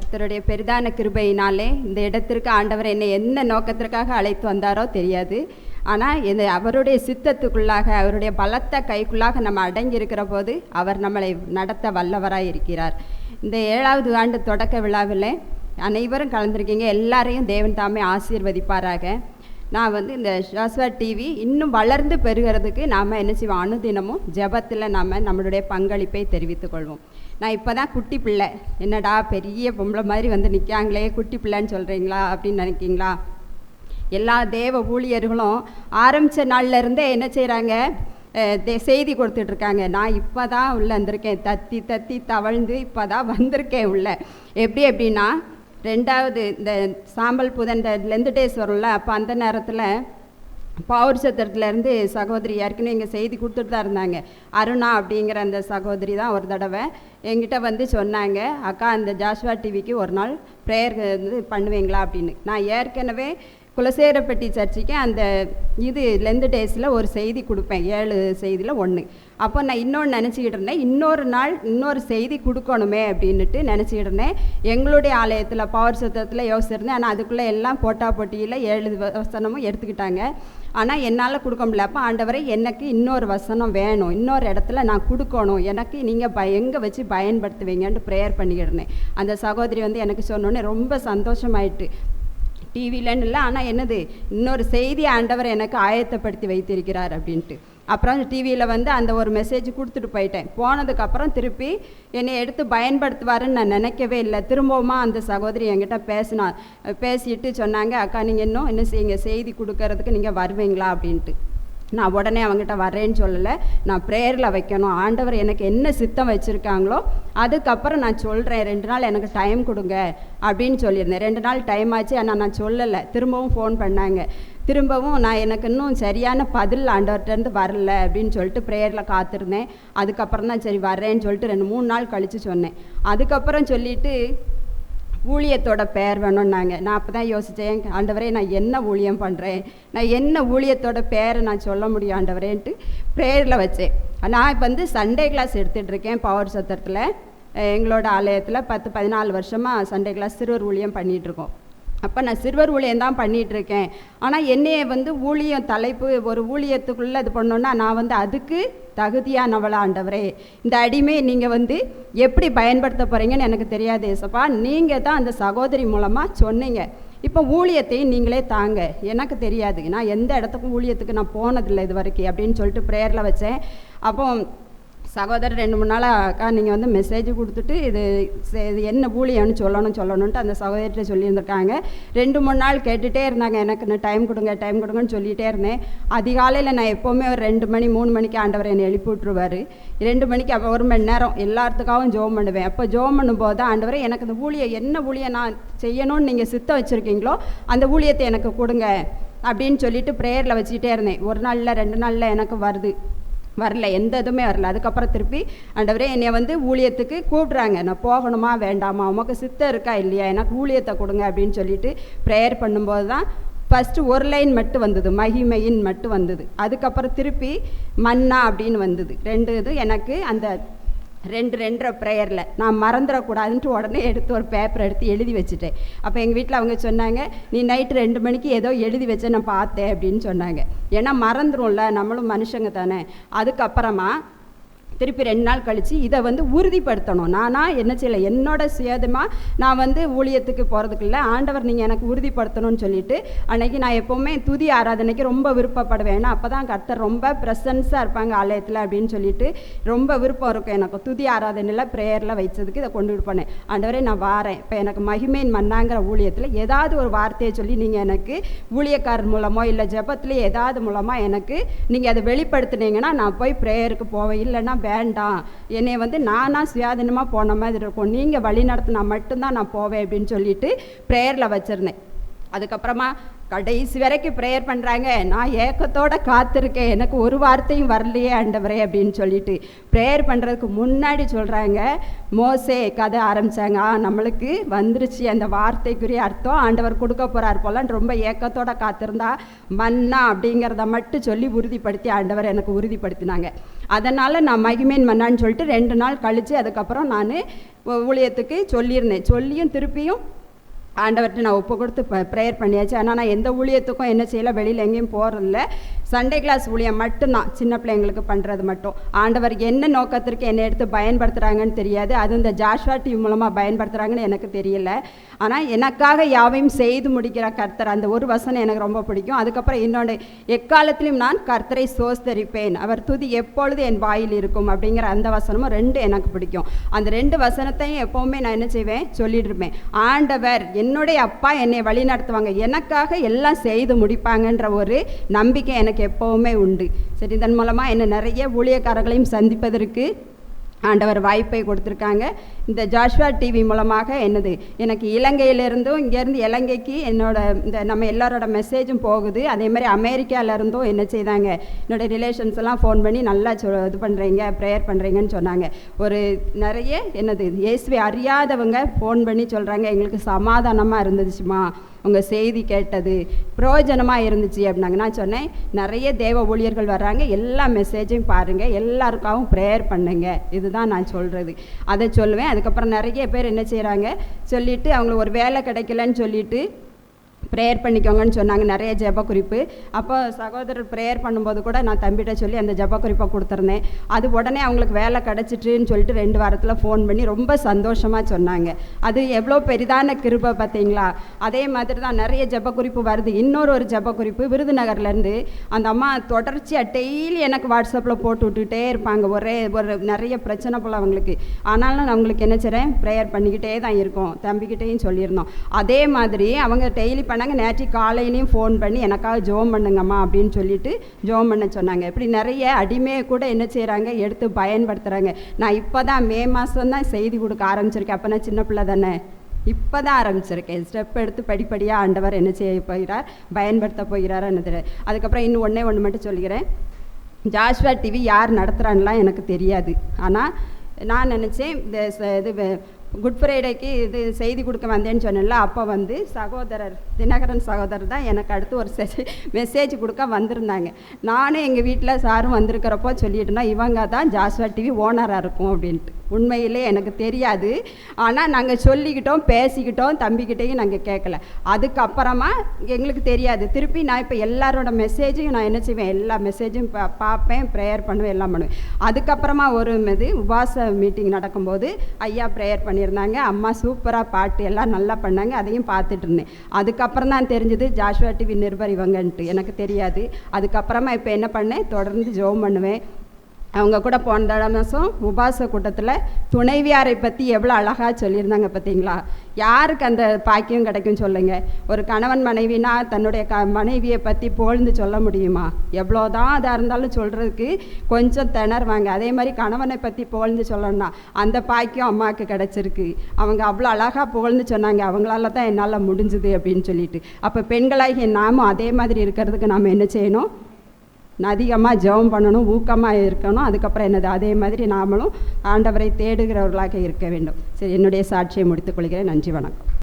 கர்த்தருடைய பெரிதான கிருபையினாலே இந்த இடத்திற்கு ஆண்டவர் என்னை என்ன நோக்கத்திற்காக அழைத்து வந்தாரோ தெரியாது. ஆனால் இந்த அவருடைய சித்தத்துக்குள்ளாக, அவருடைய பலத்த கைக்குள்ளாக நம்ம அடங்கி இருக்கிற போது அவர் நம்மளை நடத்த வல்லவராக இருக்கிறார். இந்த 7வது ஆண்டு தொடக்க விழாவில் அனைவரும் கலந்துருக்கீங்க. எல்லாரையும் தேவன் தாமே ஆசீர்வதிப்பாராக. நான் இந்த ஜாஸ்வா டிவி இன்னும் வளர்ந்து பெறுகிறதுக்கு நாம் என்ன செய்வோம், அனுதினமும் ஜெபத்தில் நம்மளுடைய பங்களிப்பை தெரிவித்துக் கொள்வோம். நான் இப்போ தான் குட்டி பிள்ளை, என்னடா பெரிய பொம்பளை மாதிரி நிற்காங்களே, குட்டி பிள்ளைன்னு சொல்கிறீங்களா அப்படின்னு நினைக்கிங்களா? எல்லா தேவ ஊழியர்களும் ஆரம்பித்த நாள்லேருந்தே என்ன செய்கிறாங்க, செய்தி கொடுத்துட்ருக்காங்க. நான் இப்போ தான் உள்ளே வந்திருக்கேன், தத்தி தத்தி தவழ்ந்து இப்போ தான் வந்திருக்கேன் உள்ளே. எப்படின்னா 2வது இந்த சாம்பல் புதன் லெந்து டேஸ் வரும்ல, அப்போ அந்த நேரத்தில் பவர் சத்திரத்துலேருந்து சகோதரி ஏற்கனவே இங்கே செய்தி கொடுத்துட்டு தான் இருந்தாங்க. அருணா அப்படிங்கிற அந்த சகோதரி தான் ஒரு தடவை என்கிட்ட சொன்னாங்க, அக்கா அந்த ஜாஸ்வா டிவிக்கு ஒரு நாள் ப்ரேயர் பண்ணுவீங்களா அப்படின்னு. நான் ஏற்கனவே குலசேரப்பட்டி சர்ச்சுக்கு அந்த லெந்து டேஸில் ஒரு செய்தி கொடுப்பேன், 7 செய்தியில் 1. அப்போ நான் இன்னொன்று நினச்சிக்கிட்டு இருந்தேன், இன்னொரு நாள் இன்னொரு செய்தி கொடுக்கணுமே அப்படின்ட்டு நினச்சிக்கிட்டு இருந்தேன். எங்களுடைய ஆலயத்தில் பவர் சத்திரத்தில் யோசிச்சிருந்தேன். ஆனால் அதுக்குள்ளே எல்லாம் போட்டியில் 7 வசனமும் எடுத்துக்கிட்டாங்க. ஆனால் என்னால் கொடுக்க முடியல. அப்போ ஆண்டவரை எனக்கு இன்னொரு வசனம் வேணும், இன்னொரு இடத்துல நான் கொடுக்கணும், எனக்கு நீங்கள் எங்கே வச்சு பயன்படுத்துவீங்கன்ட்டு ப்ரேயர் பண்ணிக்கிட்டு இருந்தேன். அந்த சகோதரி எனக்கு சொன்னோன்னே ரொம்ப சந்தோஷமாயிட்டு. டிவிலன்னு இல்லை, ஆனால் இன்னொரு செய்தி ஆண்டவர் எனக்கு ஆயத்தப்படுத்தி வைத்திருக்கிறார் அப்படின்ட்டு. அப்புறம் டிவியில் அந்த ஒரு மெசேஜ் கொடுத்துட்டு போயிட்டேன். போனதுக்கப்புறம் திருப்பி என்னை எடுத்து பயன்படுத்துவாருன்னு நான் நினைக்கவே இல்லை. திரும்பவுமா அந்த சகோதரி என்கிட்ட பேசிட்டு சொன்னாங்க, அக்கா நீங்கள் இன்னும் செய்யுங்க, செய்தி கொடுக்கறதுக்கு நீங்கள் வருவீங்களா அப்படின்ட்டு. நான் உடனே அவங்ககிட்ட வரேன்னு சொல்லலை, நான் ப்ரேயரில் வைக்கணும், ஆண்டவர் எனக்கு என்ன சித்தம் வச்சுருக்காங்களோ அதுக்கப்புறம் நான் சொல்கிறேன், 2 நாள் எனக்கு டைம் கொடுங்க அப்படின்னு சொல்லியிருந்தேன். 2 நாள் டைம் ஆச்சு, ஆனால் நான் சொல்லலை. திரும்பவும் ஃபோன் பண்ணாங்க. திரும்பவும் நான் எனக்கு இன்னும் சரியான பதில் ஆண்டவர்கிட்டருந்து வரல அப்படின்னு சொல்லிட்டு ப்ரேயரில் காத்திருந்தேன். அதுக்கப்புறம் தான் சரி வர்றேன்னு சொல்லிட்டு 2-3 நாள் கழித்து சொன்னேன். அதுக்கப்புறம் சொல்லிவிட்டு ஊழியத்தோட பெயர் வேணும்னாங்க. நான் அப்போ தான் யோசித்தேன், ஆண்டவரே நான் என்ன ஊழியம் பண்ணுறேன், நான் என்ன ஊழியத்தோட பேரை நான் சொல்ல முடியும் ஆண்டவரேன்ட்டு ப்ரேயரில் வச்சேன். நான் இப்போ சண்டே கிளாஸ் எடுத்துகிட்ருக்கேன் பவர் சத்திரத்தில். எங்களோட ஆலயத்தில் 10-14 வருஷமாக சண்டே கிளாஸ் சிறுவர் ஊழியம் பண்ணிகிட்ருக்கோம். அப்போ நான் சிறுவர் ஊழியம் தான் பண்ணிகிட்ருக்கேன். ஆனால் என்னைய ஊழியம் தலைப்பு ஒரு ஊழியத்துக்குள்ளே இது பண்ணோன்னா நான் அதுக்கு தகுதியானவளா ஆண்டவரே, இந்த அடிமையை நீங்கள் எப்படி பயன்படுத்த போகிறீங்கன்னு எனக்கு தெரியாது ஏசப்பா, நீங்கள் தான் அந்த சகோதரி மூலமாக சொன்னீங்க. இப்போ ஊழியத்தையும் நீங்களே தாங்க, எனக்கு தெரியாது, நான் எந்த இடத்துக்கும் ஊழியத்துக்கு நான் போனதில்லை இது வரைக்கும் அப்படின்னு சொல்லிட்டு ப்ரேயரில் வச்சேன். அப்போ சகோதரர் 2-3 நாளாக அக்கா நீங்கள் மெசேஜ் கொடுத்துட்டு இது என்ன ஊழியம்னு சொல்லணுன்ட்டு அந்த சகோதரிட்ட சொல்லியிருந்திருக்காங்க. 2-3 நாள் கேட்டுகிட்டே இருந்தாங்க, எனக்கு டைம் கொடுங்கன்னு சொல்லிகிட்டே இருந்தேன். அதிகாலையில் நான் எப்போவுமே ஒரு 2 மணி 3 மணிக்கு ஆண்டவர் என்னை எழுப்பி விட்ருவார். 2 மணிக்கு அப்போ 1 மணி நேரம் எல்லாத்துக்காகவும் ஜோம் பண்ணுவேன். அப்போ ஜோம் பண்ணும்போது ஆண்டவரை எனக்கு இந்த ஊழியம் என்ன ஊழியம் நான் செய்யணும்னு நீங்கள் சித்தம் வச்சுருக்கீங்களோ அந்த ஊழியத்தை எனக்கு கொடுங்க அப்படின்னு சொல்லிட்டு ப்ரேயரில் வச்சுக்கிட்டே இருந்தேன். 1 நாளில் 2 நாளில் எனக்கு வரல, எந்த இதுவுமே வரல. அதுக்கப்புறம் திருப்பி ஆண்டவரே என்னை ஊழியத்துக்கு கூப்பிட்றாங்க, நான் போகணுமா வேண்டாமா, உமக்கு சித்தம் இருக்கா இல்லையா, எனக்கு ஊழியத்தை கொடுங்க அப்படின்னு சொல்லிட்டு ப்ரேயர் பண்ணும்போது தான் ஃபஸ்ட்டு ஒரு லைன் மட்டும் வந்தது, மகிமையின் மட்டும் வந்தது. அதுக்கப்புறம் திருப்பி மன்னா அப்படின்னு வந்தது. 2 இது எனக்கு அந்த 2 ப்ரேயரில் நான் மறந்துடக்கூடாதுன்ட்டு உடனே எடுத்து ஒரு பேப்பர் எடுத்து எழுதி வச்சுட்டேன். அப்போ எங்கள் வீட்டில் அவங்க சொன்னாங்க, நீ நைட்டு 2 மணிக்கு ஏதோ எழுதி வச்ச நான் பார்த்தேன் அப்படின்னு சொன்னாங்க. ஏன்னா மறந்துடும்ல, நம்மளும் மனுஷங்க தானே. அதுக்கப்புறமா திருப்பி 2 நாள் கழித்து இதை உறுதிப்படுத்தணும். நானாக என்ன செய்யலை, என்னோட சுயமாக நான் ஊழியத்துக்கு போகிறதுக்குள்ள ஆண்டவர் நீங்கள் எனக்கு உறுதிப்படுத்தணும்னு சொல்லிட்டு அன்றைக்கி நான் எப்போவுமே துதி ஆராதனைக்கு ரொம்ப விருப்பப்படுவேன். ஏன்னா அப்போ தான் கர்த்தர் ரொம்ப ப்ரெசன்ஸாக இருப்பாங்க ஆலயத்தில் அப்படின்னு சொல்லிட்டு ரொம்ப விருப்பம் இருக்கும் எனக்கு. துதி ஆராதனையில் ப்ரேயரில் வைச்சதுக்கு இதை கொண்டு போனேன். ஆண்டவரே நான் வாரேன், இப்போ எனக்கு மகிமையின் மன்னாங்கிற ஊழியத்தில் ஏதாவது ஒரு வார்த்தையை சொல்லி நீங்கள் எனக்கு ஊழியக்காரர் மூலமோ இல்லை ஜெபத்தில் ஏதாவது மூலமாக எனக்கு நீங்கள் அதை வெளிப்படுத்துனீங்கன்னா நான் போய் ப்ரேயருக்கு போவேன், இல்லைன்னா வேண்டாம், என்னை நானாக சுயாதீனமாக போன மாதிரி இருக்கும், நீங்கள் வழி நடத்தினா மட்டும்தான் நான் போவேன் அப்படின்னு சொல்லிட்டு ப்ரேயரில் வச்சுருந்தேன். அதுக்கப்புறமா கடைசி வரைக்கும் ப்ரேயர் பண்ணுறாங்க. நான் ஏக்கத்தோடு காத்திருக்கேன், எனக்கு ஒரு வார்த்தையும் வரலையே ஆண்டவரே அப்படின்னு சொல்லிட்டு ப்ரேயர் பண்ணுறதுக்கு முன்னாடி சொல்கிறாங்க, மோசே கதை ஆரம்பித்தாங்க. நம்மளுக்கு வந்துருச்சு அந்த வார்த்தைக்குரிய அர்த்தம், ஆண்டவர் கொடுக்க போகிறார் போலான்னு ரொம்ப ஏக்கத்தோடு காத்திருந்தா மன்னா அப்படிங்கிறத மட்டும் சொல்லி உறுதிப்படுத்தி ஆண்டவர் எனக்கு உறுதிப்படுத்தினாங்க. அதனால் நான் மகிமேன் மன்னான்னு சொல்லிட்டு 2 நாள் கழித்து அதுக்கப்புறம் நான் ஊழியத்துக்கு சொல்லியிருந்தேன். சொல்லியும் திருப்பியும் ஆண்டவர்கிட்ட நான் ஒப்பு கொடுத்து ப்ரேயர் பண்ணியாச்சு. ஆனால் நான் எந்த ஊழியத்துக்கும் என்ன செய்யலை, வெளியில் எங்கேயும் போகிறதில்ல. சண்டே கிளாஸ் ஊழியம் மட்டும்தான், சின்ன பிள்ளைங்களுக்கு பண்ணுறது மட்டும். ஆண்டவர் என்ன நோக்கத்திற்கு என்னை எடுத்து பயன்படுத்துகிறாங்கன்னு தெரியாது. அது இந்த ஜாஷ்வா டிவி மூலமாக பயன்படுத்துகிறாங்கன்னு எனக்கு தெரியல. ஆனால் எனக்காக யாவையும் செய்து முடிக்கிற கர்த்தர், அந்த ஒரு வசனம் எனக்கு ரொம்ப பிடிக்கும். அதுக்கப்புறம் இன்னொன்று, எக்காலத்திலும் நான் கர்த்தரை சோஸ்தரிப்பேன், அவர் துதி எப்பொழுது என் வாயில் இருக்கும் அப்படிங்கிற அந்த வசனமும் 2 எனக்கு பிடிக்கும். அந்த 2 வசனத்தையும் எப்போவுமே நான் என்ன செய்வேன், சொல்லிட்டு இருப்பேன். ஆண்டவர் என்னுடைய அப்பா என்னை வழி நடத்துவாங்க, எனக்காக எல்லாம் செய்து முடிப்பாங்கன்ற ஒரு நம்பிக்கை எனக்கு எப்போவுமே உண்டு. சரி, இதன் மூலமாக என்ன நிறைய ஊழியக்காரர்களையும் சந்திப்பதற்கு ஆண்டவர் வாய்ப்பை கொடுத்துருக்காங்க. இந்த ஜாஷ்வா டிவி மூலமாக என்னது, எனக்கு இலங்கையிலேருந்தும் இங்கேருந்து இலங்கைக்கு இந்த நம்ம எல்லாரோட மெசேஜும் போகுது. அதே மாதிரி அமெரிக்காவிலேருந்தும் என்ன செய்தாங்க, என்னோடய ரிலேஷன்ஸ் எல்லாம் ஃபோன் பண்ணி நல்லா இது பண்ணுறீங்க, ப்ரேயர் பண்ணுறீங்கன்னு சொன்னாங்க. ஒரு நிறைய என்னது இயேசுவை அறியாதவங்க ஃபோன் பண்ணி சொல்கிறாங்க, எங்களுக்கு சமாதானமாக இருந்துச்சுமா, உங்கள் செய்தி கேட்டது பிரயோஜனமாக இருந்துச்சு அப்படின்னாங்க. நான் சொன்னேன், நிறைய தேவ ஊழியர்கள் வர்றாங்க, எல்லா மெசேஜையும் பாருங்கள், எல்லாருக்காகவும் ப்ரேயர் பண்ணுங்க, இதுதான் நான் சொல்கிறது. அதை சொல்லுவேன். அதுக்கப்புறம் நிறைய பேர் என்ன செய்கிறாங்க, சொல்லிவிட்டு அவங்களுக்கு ஒரு வேலை கிடைக்கலன்னு சொல்லிவிட்டு ப்ரேயர் பண்ணிக்கோங்கன்னு சொன்னாங்க, நிறைய ஜெப குறிப்பு. அப்போ சகோதரர் ப்ரேயர் பண்ணும்போது கூட நான் தம்பிகிட்ட சொல்லி அந்த ஜெப குறிப்பை கொடுத்துருந்தேன். அது உடனே அவங்களுக்கு வேலை கிடச்சிட்டுன்னு சொல்லிட்டு 2 வாரத்தில் ஃபோன் பண்ணி ரொம்ப சந்தோஷமாக சொன்னாங்க. அது எவ்வளோ பெரிதான கிருபை பார்த்தீங்களா. அதே மாதிரி தான் நிறைய ஜெப குறிப்பு வருது. ஒரு ஜெப குறிப்பு விருதுநகர்லேருந்து அந்த அம்மா தொடர்ச்சியாக டெய்லி எனக்கு வாட்ஸ்அப்பில் போட்டு விட்டுக்கிட்டே இருப்பாங்க. ஒரு நிறைய பிரச்சனை போல் அவங்களுக்கு. ஆனாலும் நான் அவங்களுக்கு என்ன செய்கிறேன், ப்ரேயர் பண்ணிக்கிட்டே தான் இருக்கோம். தம்பிக்கிட்டேயும் சொல்லியிருந்தோம். அதே மாதிரி அவங்க டெய்லி பண்ணாங்க. நேற்று காலையிலையும் ஃபோன் பண்ணி எனக்காக ஜெபம் பண்ணுங்கம்மா அப்படின்னு சொல்லிட்டு ஜெபம் பண்ண சொன்னாங்க. இப்படி நிறைய அடிமையை கூட என்ன செய்கிறாங்க, எடுத்து பயன்படுத்துகிறாங்க. நான் இப்போ தான் மே மாதம் தான் செய்தி கொடுக்க ஆரம்பிச்சிருக்கேன். அப்போ நான் சின்ன பிள்ளை தானே, இப்போ தான் ஆரம்பிச்சிருக்கேன். ஸ்டெப் எடுத்து படிப்படியாக ஆண்டவர் என்ன செய்ய போகிறார், பயன்படுத்த போகிறாருன்னு தெரியாது. அதுக்கப்புறம் இன்னும் ஒன்று மட்டும் சொல்லிக்கிறேன். ஜாஷ்வா டிவி யார் நடத்துகிறான்லாம் எனக்கு தெரியாது. ஆனால் நான் நினச்சேன், இது குட் ஃப்ரைடேக்கு இது செய்தி கொடுக்க வந்தேன்னு சொன்னேன்ல, அப்போ சகோதரர் தினகரன் சகோதரர் தான் எனக்கு அடுத்து ஒரு மெசேஜ் கொடுக்க வந்திருந்தாங்க. நானும் எங்கள் வீட்டில் சாரும் வந்திருக்கிறப்போ சொல்லிட்டுனா, இவங்க தான் ஜாஷ்வா டிவி ஓனராக இருக்கும் அப்படின்ட்டு. உண்மையிலே எனக்கு தெரியாது. ஆனால் நாங்கள் சொல்லிக்கிட்டோம், பேசிக்கிட்டோம், தம்பிக்கிட்டையும் நாங்கள் கேட்கல. அதுக்கப்புறமா எங்களுக்கு தெரியாது. திருப்பி நான் இப்போ எல்லாரோட மெசேஜையும் நான் என்ன செய்வேன், எல்லா மெசேஜும் பார்ப்பேன், ப்ரேயர் பண்ணுவேன், எல்லாம் பண்ணுவேன். அதுக்கப்புறமா ஒரு உபாச மீட்டிங் நடக்கும்போது ஐயா ப்ரேயர் பண்ணியிருந்தாங்க. அம்மா சூப்பராக பாட்டு எல்லாம் நல்லா பண்ணாங்க. அதையும் பார்த்துட்டு இருந்தேன். அதுக்கப்புறம் தான் தெரிஞ்சது ஜாஷ்வா டிவி நிருபர் இவங்கன்ட்டு. எனக்கு தெரியாது. அதுக்கப்புறமா இப்போ என்ன பண்ணேன், தொடர்ந்து ஜெபம் பண்ணுவேன். அவங்க கூட போன மாதம் உபாச கூட்டத்தில் துணைவியாரை பற்றி எவ்வளோ அழகாக சொல்லியிருந்தாங்க பார்த்தீங்களா. யாருக்கு அந்த பாக்கியம் கிடைக்கும் சொல்லுங்கள். ஒரு கணவன் மனைவினா தன்னுடைய மனைவியை பற்றி புகழ்ந்து சொல்ல முடியுமா? எவ்வளோதான் அதாக இருந்தாலும் சொல்கிறதுக்கு கொஞ்சம் திணறுவாங்க. அதே மாதிரி கணவனை பற்றி புகழ்ந்து சொல்லணும்னா அந்த பாக்கியம் அம்மாவுக்கு கிடச்சிருக்கு. அவங்க அவ்வளோ அழகாக புகழ்ந்து சொன்னாங்க, அவங்களால தான் என்னால் முடிஞ்சுது அப்படின்னு சொல்லிட்டு. அப்போ பெண்களாகிய நாமும் அதே மாதிரி இருக்கிறதுக்கு நாம் என்ன செய்யணும், அதிகமாக ஜெபம் பண்ணணும், ஊக்கமாக இருக்கணும். அதுக்கப்புறம் என்னது, அதே மாதிரி நாமளும் ஆண்டவரை தேடுகிறவர்களாக இருக்க வேண்டும். சரி, என்னுடைய சாட்சியை முடித்துக்கொள்கிறேன். நன்றி, வணக்கம்.